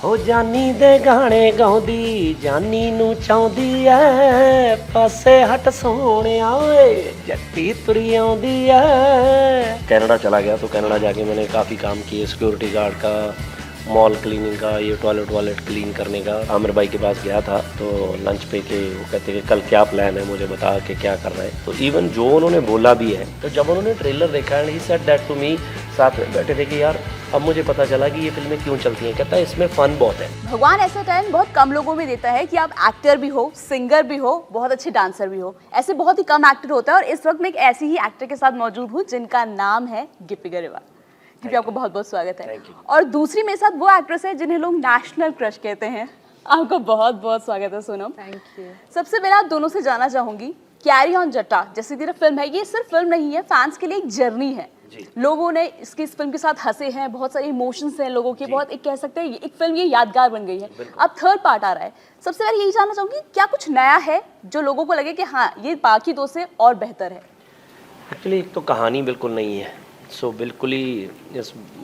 ਹੋ ਜਾਨੀ ਦੇ ਗਾਣੇ ਗਾਉਂਦੀ ਜਾਨੀ ਨੂੰ ਚਾਹੁੰਦੀ ਐ ਪਾਸੇ ਹਟ ਸੋਹਣਿਆ ਓਏ ਜੱਟੀ ਤੁਰੀ ਆਉਂਦੀ ਐ। कनाडा चला गया तो कनाडा जाके मैंने काफ़ी काम किए, सिक्योरिटी गार्ड का, मॉल क्लीनिंग का, ये टॉयलेट क्लीन करने का। आमिर भाई के पास गया था तो लंच पे के वो कहते कि कल क्या प्लान है, मुझे बता के क्या करना है। तो इवन जो उन्होंने बोला भी है, तो जब उन्होंने ट्रेलर देखा and he said that to me, साथ में बैठे थे कि यार अब मुझे पता चला कि ये फिल्में क्यों चलती हैं। कहता है इसमें फन बहुत है। भगवान ऐसा टैलेंट बहुत कम लोगों में देता है कि आप एक्टर भी हो, सिंगर भी हो, बहुत अच्छे डांसर भी हो। ऐसे बहुत ही कम एक्टर होता है और इस वक्त मैं एक ऐसी ही एक्टर के साथ मौजूद हूँ जिनका नाम है गिप्पी गरेवाल। गिप्पी, आपको बहुत बहुत स्वागत है। और दूसरी मेरे साथ वो एक्ट्रेस है जिन्हें लोग नेशनल क्रश कहते हैं। आपका बहुत बहुत स्वागत है सोनम। Thank you. सबसे पहले आप दोनों से जानना चाहूंगी, कैरी ऑन जट्टा जैसी तेरा फिल्म है, ये सिर्फ फिल्म नहीं है, फैंस के लिए एक जर्नी है। लोगों ने इस फिल्म के साथ हंसे हैं, बहुत सारे इमोशंस हैं लोगों के, बहुत एक कह सकते हैं एक फिल्म ये यादगार बन गई है। अब थर्ड पार्ट आ रहा है, सबसे पहले यही जानना चाहूंगी क्या कुछ नया है जो लोगों को लगे कि हाँ ये बाकी दो से और बेहतर है? एक्चुअली एक तो कहानी बिल्कुल नहीं है, सो बिल्कुल ही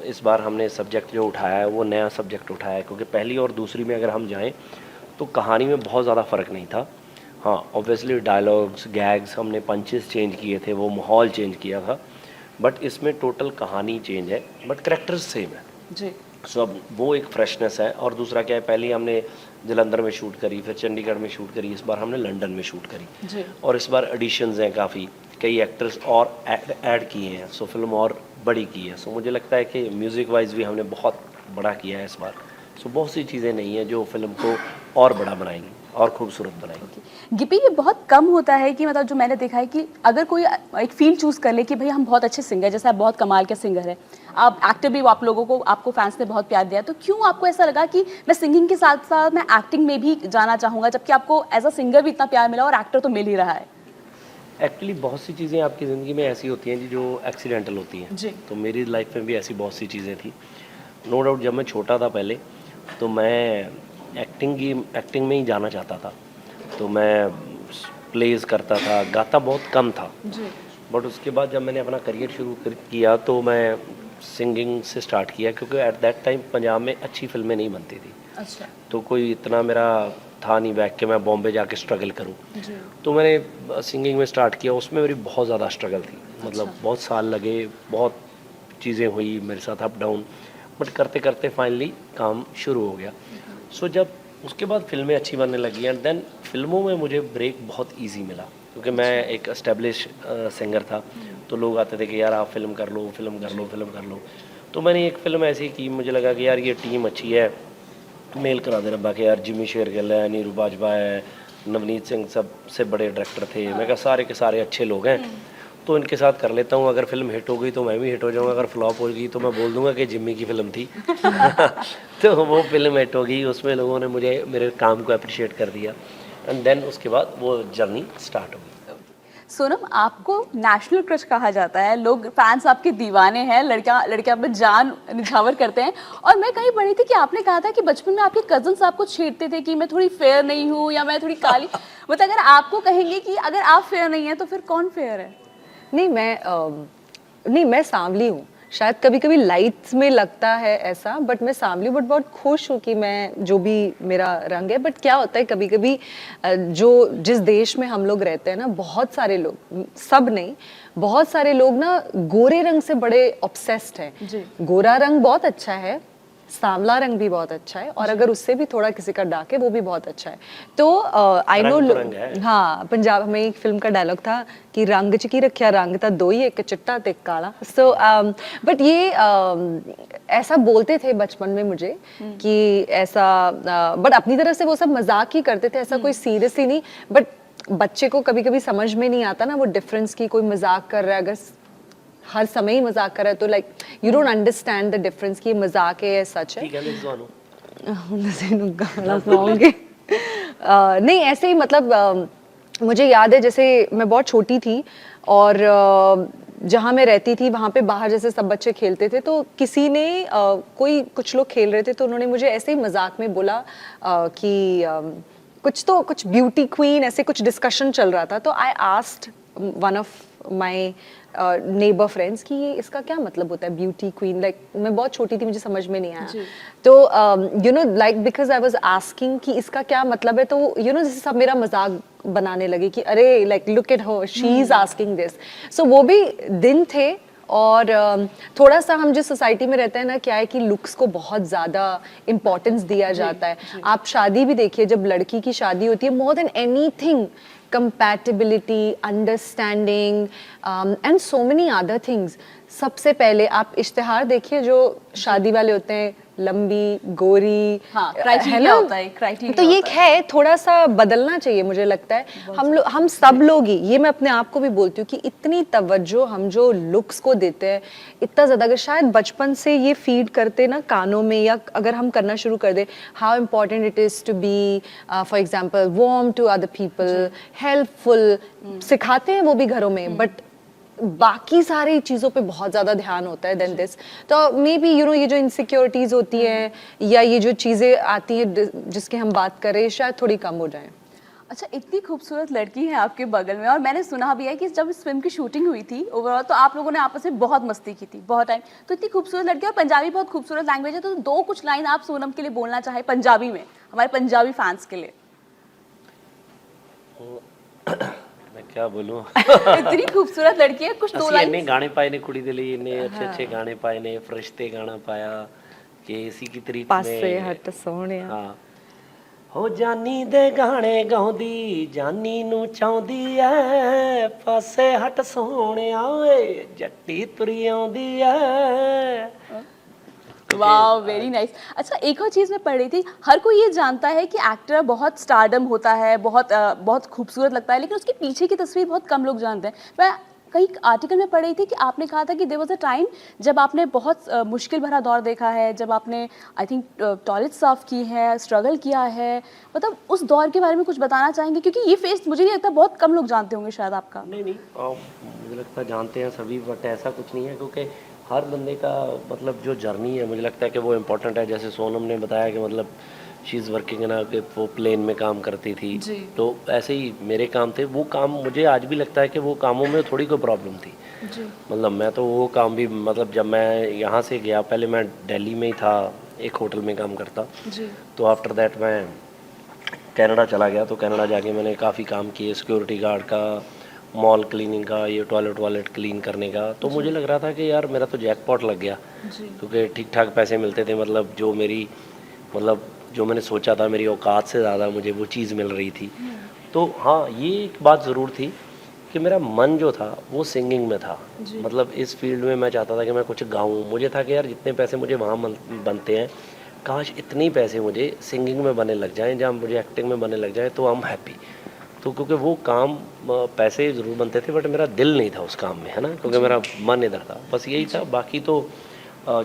इस बार हमने सब्जेक्ट जो उठाया है वो नया सब्जेक्ट उठाया है, क्योंकि पहली और दूसरी में अगर हम जाएं तो कहानी में बहुत ज़्यादा फ़र्क नहीं था। हाँ, ऑब्वियसली डायलॉग्स, गैग्स, हमने पंचेस चेंज किए थे, वो माहौल चेंज किया था, बट इसमें टोटल कहानी चेंज है, बट करेक्टर्स सेम है जी। सो अब वो एक फ्रेशनेस है। और दूसरा क्या है, पहले ही हमने जलंधर में शूट करी, फिर चंडीगढ़ में शूट करी, इस बार हमने लंदन में शूट करी जी। और इस बार एडिशंस हैं काफ़ी, कई एक्टर्स और ऐड किए हैं, सो फिल्म और बड़ी की है। सो मुझे लगता है कि म्यूज़िक वाइज भी हमने बहुत बड़ा किया है इस बार। सो बहुत सी चीज़ें नहीं हैं जो फिल्म को और बड़ा बनाएंगी और खूबसूरत बनाएंगी। गिप्पी, ये बहुत कम होता है कि मतलब जो मैंने देखा है कि अगर कोई एक फील्ड चूज कर ले कि भाई हम बहुत अच्छे सिंगर, जैसे आप बहुत कमाल के सिंगर हैं, आप एक्टर भी, आप लोगों को, आपको फैंस ने बहुत प्यार दिया, तो क्यों आपको ऐसा लगा कि मैं सिंगिंग के साथ साथ मैं एक्टिंग में भी जाना चाहूँगा, जबकि आपको एज अ सिंगर भी इतना प्यार मिला और एक्टर तो मिल ही रहा है? एक्चुअली बहुत सी चीज़ें आपकी ज़िंदगी में ऐसी होती हैं जी जो एक्सीडेंटल होती हैं जी। तो मेरी लाइफ में भी ऐसी बहुत सी चीज़ें थी। नो डाउट जब मैं छोटा था पहले तो मैं एक्टिंग में ही जाना चाहता था, तो मैं प्लेज करता था, गाता बहुत कम था जी। बट उसके बाद जब मैंने अपना करियर शुरू किया तो मैं सिंगिंग से स्टार्ट किया, क्योंकि एट दैट टाइम पंजाब में अच्छी फिल्में नहीं बनती थी। अच्छा। तो कोई इतना मेरा था नहीं बैक के मैं बॉम्बे जाके स्ट्रगल करूं। जी। तो मैंने सिंगिंग में स्टार्ट किया, उसमें मेरी बहुत ज़्यादा स्ट्रगल थी, मतलब बहुत साल लगे, बहुत चीज़ें हुई मेरे साथ अप डाउन, बट करते करते फाइनली काम शुरू हो गया। सो जब उसके बाद फिल्में अच्छी बनने लगी एंड देन फिल्मों में मुझे ब्रेक बहुत इजी मिला, क्योंकि मैं एक एस्टेब्लिश सिंगर था, तो लोग आते थे कि यार आप फिल्म कर लो, फिल्म कर लो, फिल्म कर लो। तो मैंने एक फ़िल्म ऐसी की, मुझे लगा कि यार ये टीम अच्छी है, मेल करा दे रब्बा के यार जिमी शेरगिल है, नीरू बाजवा है, नवनीत सिंह सबसे बड़े डायरेक्टर थे, मैं कहा सारे के सारे अच्छे लोग हैं तो इनके साथ कर लेता हूँ, अगर फिल्म हिट हो गई तो मैं भी हिट हो जाऊँगा, अगर फ्लॉप हो गई तो मैं बोल दूंगा कि जिम्मी की फ़िल्म थी। तो वो फिल्म हिट हो गई, उसमें लोगों ने मुझे मेरे काम को अप्रिशिएट कर दिया एंड देन उसके बाद वो जर्नी स्टार्ट हो गई। सोनम, आपको नेशनल क्रश कहा जाता है, लोग फैंस आपके दीवाने हैं, लड़के आप पे जान निछावर करते हैं। और मैं कहीं पढ़ी थी कि आपने कहा था कि बचपन में आपके कजन्स आपको छेड़ते थे कि मैं थोड़ी फेयर नहीं हूँ या मैं थोड़ी काली। मतलब अगर आपको कहेंगे कि अगर आप फेयर नहीं है तो फिर कौन फेयर है? नहीं, मैं सांवली हूँ। शायद कभी कभी लाइट्स में लगता है ऐसा, बट मैं सांवली, बट बहुत खुश हूँ कि मैं जो भी मेरा रंग है। बट क्या होता है कभी कभी जो जिस देश में हम लोग रहते हैं ना, बहुत सारे लोग, सब नहीं, बहुत सारे लोग ना गोरे रंग से बड़े ऑब्सेस्ड हैं। गोरा रंग बहुत अच्छा है, सांवला रंग भी बहुत अच्छा है, और अगर उससे भी थोड़ा किसी का डार्क है वो भी बहुत अच्छा है। तो आई नो, हाँ, पंजाब में एक फिल्म का डायलॉग था कि रंग च की रखिया रंग था दो ही, एक चिट्टा ते काला। सो बट ये ऐसा बोलते थे बचपन में मुझे कि ऐसा, बट अपनी तरफ से वो सब मजाक ही करते थे, ऐसा कोई सीरियस ही नहीं। बट बच्चे को कभी कभी समझ में नहीं आता ना वो डिफरेंस की, कोई मजाक कर रहा है, अगर हर समय ही मजाक कर रहा है तो like you don't understand the difference कि ये मजाक है या सच है। नहीं, ऐसे ही मतलब मुझे याद है जैसे मैं बहुत छोटी थी और जहाँ मैं रहती थी वहाँ पे बाहर जैसे सब बच्चे खेलते थे, तो किसी ने कुछ लोग खेल रहे थे तो उन्होंने मुझे ऐसे ही मजाक में बोला कि कुछ ब्यूटी क्वीन, ऐसे कुछ डिस्कशन चल रहा था, तो I asked one of my neighbour friends कि ये इसका क्या मतलब होता है ब्यूटी क्वीन, लाइक मैं बहुत छोटी थी, मुझे समझ में नहीं आया। तो you know like because I was asking कि इसका क्या मतलब है, तो यू नो जैसे सब मेरा मजाक बनाने लगे कि अरे like look at her, she is asking this. So वो भी दिन थे। और थोड़ा सा हम जिस सोसाइटी में रहते हैं ना, क्या है कि लुक्स को बहुत ज़्यादा इम्पोर्टेंस दिया जाता है। आप शादी भी देखिए, जब लड़की की शादी होती है, more than anything compatibility, understanding, and so many other things. सबसे पहले आप इश्तिहार देखिए जो शादी वाले होते हैं, लंबी गोरी, हाँ, है criteria ना? होता है, criteria तो ये होता है। है थोड़ा सा बदलना चाहिए, मुझे लगता है। हम सब लोग ही, ये मैं अपने आप को भी बोलती हूँ कि इतनी तवज्जो हम जो लुक्स को देते हैं, इतना ज़्यादा, अगर शायद बचपन से ये फीड करते ना कानों में, या अगर हम करना शुरू कर दे, how important it is to be for example warm to other people, helpful, सिखाते हैं वो भी घरों में, बट बाकी सारी चीज़ों पे बहुत ज़्यादा ध्यान होता है देन दिस। तो मे बी यू नो ये जो इनसिक्योरिटीज़ होती हैं या ये जो चीज़ें आती हैं जिसकी हम बात कर रहे हैं, शायद थोड़ी कम हो जाए। अच्छा, इतनी खूबसूरत लड़की है आपके बगल में, और मैंने सुना भी है कि जब इस फिल्म की शूटिंग हुई थी ओवरऑल, तो आप लोगों ने आपस में बहुत मस्ती की थी, बहुत टाइम। तो इतनी खूबसूरत लड़की, और पंजाबी बहुत खूबसूरत लैंग्वेज है, तो दो कुछ लाइन आप सोनम के लिए बोलना चाहे पंजाबी में, हमारे पंजाबी फैंस के लिए। मैं क्या बोलूं। इतनी खूबसूरत लड़की है, कुछ दो ਅਸੀਂ लाइन। ਇੰਨੇ ਗਾਣੇ ਪਾਏ ਨੇ ਕੁੜੀ ਦੇ ਲਈ, ਇੰਨੇ ਅੱਛੇ ਅੱਛੇ ਗਾਣੇ ਪਾਏ ਨੇ, ਫਰਿਸ਼ਤੇ ਗਾਣਾ ਪਾਇਆ ਕਿ ਇसी की तारीफ पासे में। हट सोहणिया। ਹਾਂ ਹੋ ਜਾਨੀ ਦੇ ਗਾਣੇ ਗਾਉਂਦੀ, ਜਾਨੀ ਨੂੰ ਚਾਹੁੰਦੀ ਐ, ਪਾਸੇ ਹਟ ਸੋਹਣਿਆ ਓਏ, ਜੱਟੀ ਤੁਰੀ ਆਉਂਦੀ ਐ। वाह, वेरी नाइस। अच्छा, एक और चीज़ मैं पढ़ रही थी, हर कोई ये जानता है कि एक्टर बहुत स्टारडम होता है, बहुत खूबसूरत लगता है, लेकिन उसके पीछे की तस्वीर बहुत कम लोग जानते हैं। मैं कहीं आर्टिकल में पढ़ रही थी कि आपने कहा था कि देयर वाज अ टाइम जब आपने बहुत मुश्किल भरा दौर देखा है, जब आपने आई थिंक टॉयलेट साफ की है, स्ट्रगल किया है, मतलब उस दौर के बारे में कुछ बताना चाहेंगे? क्योंकि ये फेस मुझे नहीं लगता बहुत कम लोग जानते होंगे शायद आपका। नहीं नहीं, मुझे लगता है जानते हैं सभी, बट ऐसा कुछ नहीं है, क्योंकि हर बंदे का मतलब जो जर्नी है, मुझे लगता है कि वो इम्पोर्टेंट है। जैसे सोनम ने बताया कि मतलब शी इज़ वर्किंग ना, कि वो प्लेन में काम करती थी, तो ऐसे ही मेरे काम थे। वो काम मुझे आज भी लगता है कि वो कामों में थोड़ी कोई प्रॉब्लम थी। मतलब मैं तो वो काम भी, मतलब जब मैं यहाँ से गया, पहले मैं दिल्ली में ही था, एक होटल में काम करता, तो आफ्टर दैट मैं कनाडा चला गया। तो कनाडा जाके मैंने काफ़ी काम किए, सिक्योरिटी गार्ड का, मॉल क्लीनिंग का, ये टॉयलेट क्लीन करने का। तो मुझे लग रहा था कि यार मेरा तो जैकपॉट लग गया, क्योंकि ठीक ठाक पैसे मिलते थे, मतलब जो मेरी, मतलब जो मैंने सोचा था मेरी औकात से ज़्यादा मुझे वो चीज़ मिल रही थी। तो हाँ, ये एक बात ज़रूर थी कि मेरा मन जो था वो सिंगिंग में था। मतलब इस फील्ड में मैं चाहता था कि मैं कुछ गाऊँ। मुझे था कि यार जितने पैसे मुझे वहाँ बनते हैं, काश इतने ही पैसे मुझे सिंगिंग में बने लग जाएं, जहाँ मुझे एक्टिंग में बने लग जाएं, तो आई एम हैप्पी। तो क्योंकि वो काम पैसे ज़रूर बनते थे, बट मेरा दिल नहीं था उस काम में, है ना, क्योंकि मेरा मन इधर था, बस यही था। बाकी तो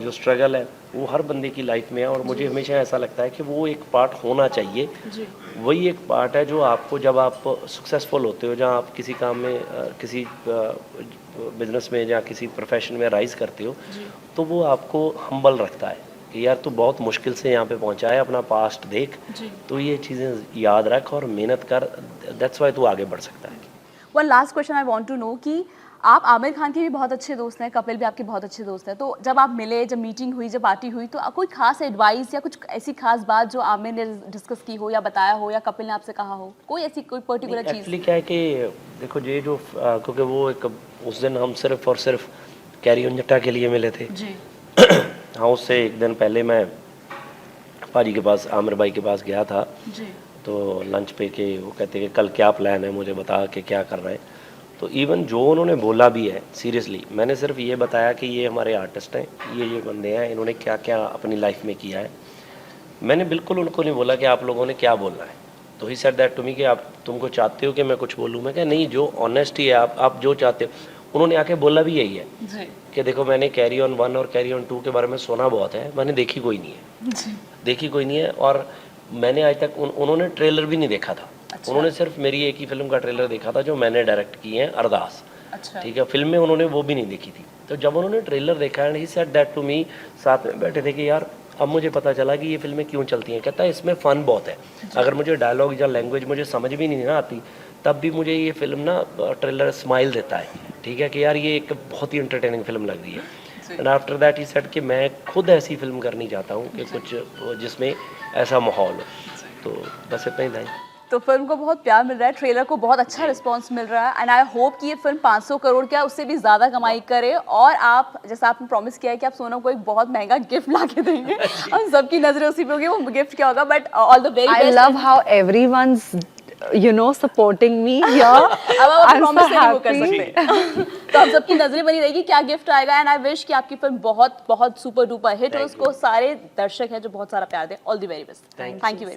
जो स्ट्रगल है वो हर बंदे की लाइफ में है, और मुझे हमेशा ऐसा लगता है कि वो एक पार्ट होना चाहिए। वही एक पार्ट है जो आपको, जब आप सक्सेसफुल होते हो, जहाँ आप किसी काम में, किसी बिजनेस में या किसी प्रोफेशन में राइज करते हो, तो वो आपको हम्बल रखता है कि यार तू बहुत मुश्किल से यहाँ पे पहुँचा है, अपना पास्ट देख, तो ये चीज़ें याद रख और मेहनत कर, दैट्स वाई तू आगे बढ़ सकता है। One last question I want to know कि आप आमिर खान के भी बहुत अच्छे दोस्त हैं, कपिल भी आपके बहुत अच्छे दोस्त हैं, तो जब आप मिले, जब मीटिंग हुई, जब पार्टी हुई, तो कोई खास एडवाइस या कुछ ऐसी खास बात जो आमिर ने डिस्कस की हो या बताया हो, या कपिल ने आपसे कहा हो, कोई ऐसी कोई पर्टिकुलर चीज़? एक्चुअली क्या है कि देखो, ये जो क्योंकि वो एक, उस दिन हम सिर्फ और सिर्फ कैरी ऑन जट्टा के लिए मिले थे जी। हाँ, उससे एक दिन पहले मैं पाजी के पास, आमिर भाई के पास गया था जी। तो लंच पे के वो कहते कि कल क्या प्लान है, मुझे बता कि क्या कर रहे हैं। तो इवन जो उन्होंने बोला भी है, सीरियसली मैंने सिर्फ ये बताया कि ये हमारे आर्टिस्ट हैं, ये बंदे हैं, इन्होंने क्या क्या अपनी लाइफ में किया है। मैंने बिल्कुल उनको नहीं बोला कि आप लोगों ने क्या बोलना है। तो he said that to me कि आप, तुमको चाहते हो कि मैं कुछ बोलूँ? मैं क्या, नहीं, जो ऑनेस्टी है, आप जो चाहते हो। उन्होंने आके बोला भी यही है कि देखो, मैंने कैरी ऑन 1 और कैरी ऑन 2 के बारे में सुना बहुत है, मैंने देखी कोई नहीं है, देखी कोई नहीं है, और मैंने आज तक उन्होंने ट्रेलर भी नहीं देखा था। अच्छा। उन्होंने सिर्फ मेरी एक ही फिल्म का ट्रेलर देखा था जो मैंने डायरेक्ट की है, अरदास। अच्छा। ठीक है, फिल्म में उन्होंने वो भी नहीं देखी थी। तो जब उन्होंने ट्रेलर देखा and he said that to me, साथ में बैठे थे, कि यार अब मुझे पता चला कि ये फिल्में क्यों चलती हैं। कहता है इसमें फ़न बहुत है, अगर मुझे डायलॉग या लैंग्वेज मुझे समझ भी नहीं ना आती, तब भी मुझे ये फिल्म ना ट्रेलर स्माइल देता है, ठीक है, कि यार ये एक बहुत ही एंटरटेनिंग फिल्म लग रही है। And after that he said कि मैं खुद ऐसी फिल्म करनी चाहता हूँ कि कुछ जिसमें ऐसा माहौल हो, तो बस इतना ही था। तो फिल्म को बहुत प्यार मिल रहा है, ट्रेलर को बहुत अच्छा रिस्पांस मिल रहा है, एंड आई होप कि ये फिल्म 500 करोड़ क्या उससे भी ज़्यादा कमाई करे, और आप जैसा आपने प्रॉमिस किया है कि आप सोनम को एक बहुत महंगा गिफ्ट ला के देंगे। हम सबकी नजरें उसी पे होगी, वो गिफ्ट क्या होगा, but all the very I best. love how everyone's, you know, supporting me here. अब आप I'm प्रॉमिस so नहीं वो कर happy. सकते। तो हम सबकी नजरें बनी रहेगी क्या गिफ्ट आएगा, एंड आई विश कि आपकी फिल्म बहुत बहुत सुपर डुपर हिट हो, उसको सारे दर्शक हैं जो बहुत सारा प्यार दें। All the very best, thank you very much.